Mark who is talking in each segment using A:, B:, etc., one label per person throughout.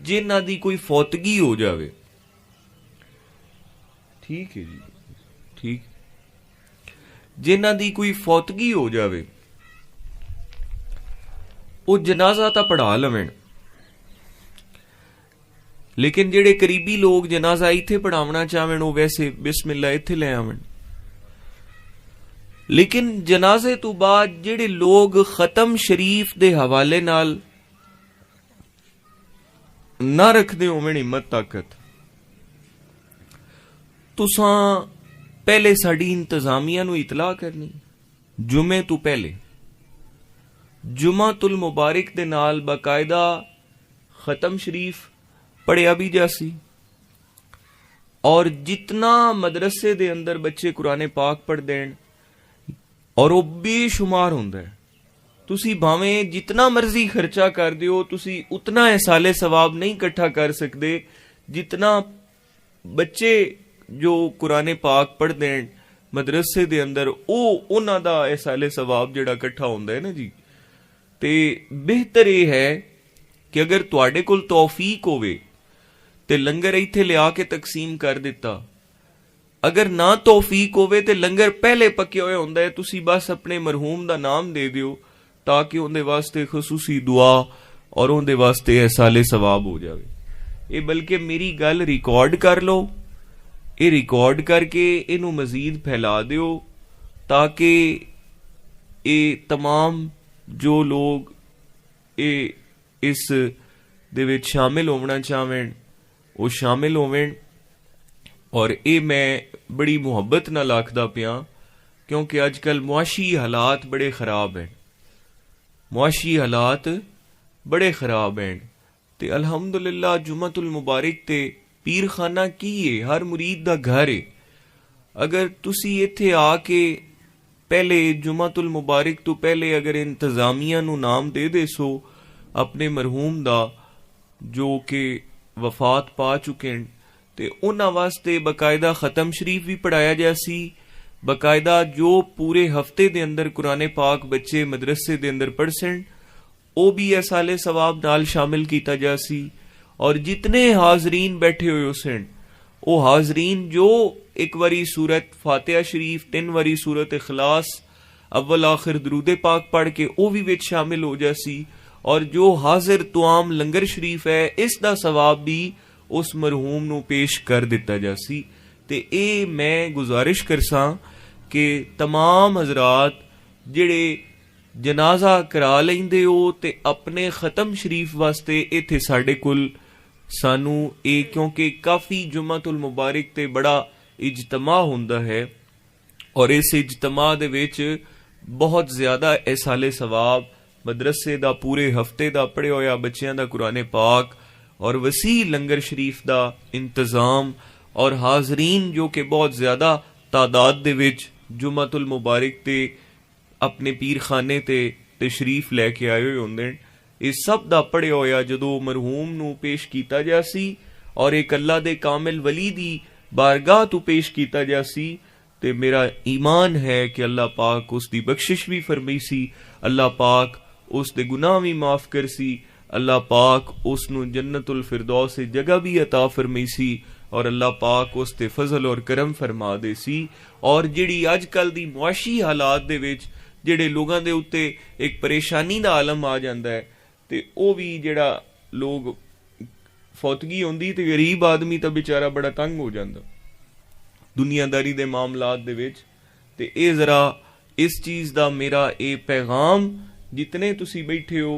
A: जिन्हां दी कोई फौतगी हो जावे, ठीक है जी, ठीक, जिन्हां दी कोई फौतगी हो जावे वो जनाजा तां पढ़ा लवेण, लेकिन जेड़े करीबी लोग जनाजा इत्थे पढ़ावना चाहवेण वो वैसे बिस्मिल्लाह इत्थे ले आवन। लेकिन जनाजे तो बाद जेड़े लोग खत्म शरीफ दे हवाले नाल ना रखदे होवेण हिम्मत ताकत, तुसां पहले साडी इंतजामिया नूं इतला करनी, जुमे तो पहले जुमातुल मुबारक दे नाल बाकायदा खत्म शरीफ पढ़िया भी जासी, और जितना मदरसे दे अंदर बच्चे कुरान पाक पढ़ देन और वो बेशुमार हुंदा है, तुसी भावें जितना मर्जी खर्चा कर दियो तुसी उतना एहसाले सवाब नहीं इकट्ठा कर सकते जितना बच्चे जो कुरान पाक पढ़ देन मदरसे दे अंदर उन्हां दा एहसाले सवाब जिहड़ा इकट्ठा हुंदा है ना जी। ते बेहतर यह है कि अगर तुहाडे कोल तौफीक होवे ते लंगर इत्थे लिया के तकसीम कर दिता, अगर ना तौफीक होवे ते लंगर पहले पक्के होए हुंदा है, तुसी बस अपने मरहूम दा नाम दे दियो ताकि उहदे वास्ते खसूसी दुआ और उहदे वास्ते एहसाले सवाब हो जावे। ये बल्कि मेरी गल रिकॉर्ड कर लो, ये रिकॉर्ड करके इनू मजीद फैला दियो ताकि ये तमाम जो लोग इस दे विच शामिल होना चाहवें वो शामिल होवें। और ये मैं बड़ी मुहब्बत नाल आखदा पिया क्योंकि अजकल मुआशी हालात बड़े खराब हैं, मुआशी हालात बड़े खराब हैं। ते अल्हम्दुलिल्लाह जुमातुल मुबारक ते पीर खाना की है, हर मुरीद दा घर है। अगर तुसी इत्थे आके पहले जुमातुल मुबारक तो पहले अगर इंतजामिया नू नाम दे देसो अपने मरहूम दा जो कि वफात पा चुके हैं, ते उन्हां वास्ते बकायदा खत्म शरीफ भी पढ़ाया जासी, बकायदा जो पूरे हफ्ते दे अंदर कुरान पाक बच्चे मदरसे दे अंदर पढ़सन वो भी एहसाले सवाब नाल शामिल किया जासी। और जितने हाजरीन बैठे हुए सन वो हाजरीन जो एक बारी सूरत फातिहा शरीफ 3 बारी सूरत इखलास अव्वल आखिर दरूद पाक पढ़ के वो भी विच शामिल हो जासी। और जो हाजिर तुआम लंगर शरीफ है इसका सवाब भी उस मरहूम नू पेश कर दिता जासी। ते ए मैं गुजारिश करसा कि तमाम हजरात जिहड़े जनाजा करा लेंदे हो ते अपने खत्म शरीफ वास्ते इत्थे साडे कोल सानू ए क्योंकि काफ़ी जुमातुल मुबारक ते बड़ा इजतमा हुंदा है और इस इजतमा दे विच बहुत ज्यादा एहसाले सवाब मदरसे दा पूरे हफ्ते दा पढ़े होया बच्चियां दा कुरान पाक और वसी लंगर शरीफ दा इंतजाम और हाजरीन जो कि बहुत ज्यादा तादाद दे विच जुमातुल मुबारक ते अपने पीर खाने ते तशरीफ लैके आए हुए होंदे, इस सब दा पढ़े होया जदों मरहूम नू पेश कीता जासी और एक अल्लाह दे कामिल वली दी बारगाह तू पेश कीता जासी। ते मेरा ईमान है कि अल्लाह पाक उसकी बख्शिश भी फरमाईसी, अल्लाह पाक उस दे गुनाह भी माफ करसी, अल्लाह पाक उसनू जन्नतुल फिरदौस से जगह भी अता फरमाईसी और अल्लाह पाक उस ते फजल और करम फरमा देसी। और जिहड़ी अजकल दी मुआशी हालात दे विच जिहड़े लोगां दे उत्ते एक परेशानी दा आलम आ जांदा है ते ओ भी जिहड़ा लोग फौतगी होंदी ते गरीब आदमी तां बेचारा बड़ा तंग हो जांदा दुनियादारी दे मामलात दे विच। ते ए जरा इस चीज दा मेरा ए पैगाम जितने तुसी बैठे हो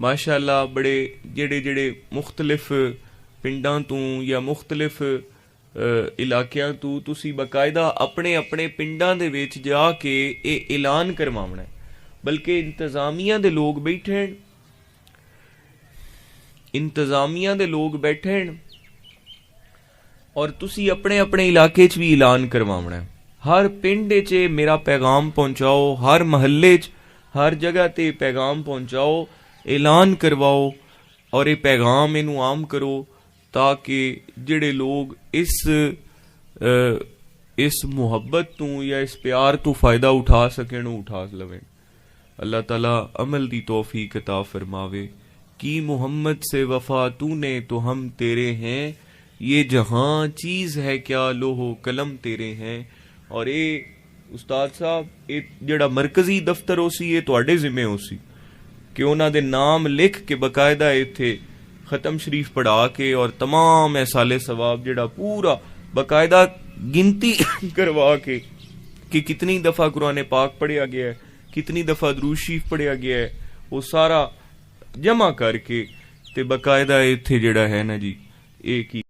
A: माशाअल्लाह बड़े जेड़े जेड़े मुख्तलिफ पिंडां तू या मुख्तलिफ इलाकियां तू तुसी बकायदा अपने अपने पिंडां दे विच जाके ए ऐलान करवावना है, बल्कि इंतजामिया दे लोग बैठे इंतजामिया दे लोग बैठे और तुसी अपने अपने इलाके च भी ऐलान करवावना है। हर पिंड च मेरा पैगाम पहुंचाओ, हर महल्ले च हर जगह ते पैगाम पहुंचाओ, ऐलान करवाओ और ये पैगाम इनू आम करो ताकि जिहड़े लोग इस मुहब्बत तू या इस प्यार तू फायदा उठा सकें उठा लवें। अल्लाह ताला अमल दी तौफीक अता फरमावे। की मोहम्मद से वफा तूने तो हम तेरे हैं, ये जहां चीज है क्या लोहो कलम तेरे हैं। और ये ਉਸਤਾਦ ਸਾਹਿਬ ਇਹ ਜਿਹੜਾ ਮਰਕਜ਼ੀ ਦਫ਼ਤਰ ਹੋ ਸੀ ਇਹ ਤੁਹਾਡੇ ਜ਼ਿੰਮੇ ਹੋ ਸੀ ਕਿ ਉਹਨਾਂ ਦੇ ਨਾਮ ਲਿਖ ਕੇ ਬਕਾਇਦਾ ਇੱਥੇ ਖਤਮ ਸ਼ਰੀਫ ਪੜਾ ਕੇ ਔਰ तमाम ਐਸਾਲੇ ਸਵਾਬ ਜਿਹੜਾ ਪੂਰਾ ਬਕਾਇਦਾ ਗਿਣਤੀ ਕਰਵਾ ਕੇ कि कितनी दफा कुरान पाक पढ़िया गया है, कितनी दफा दरूद शरीफ पढ़िया गया है, वो सारा जमा करके ते बकायदा इत्थे जेड़ा है ना जी एक ही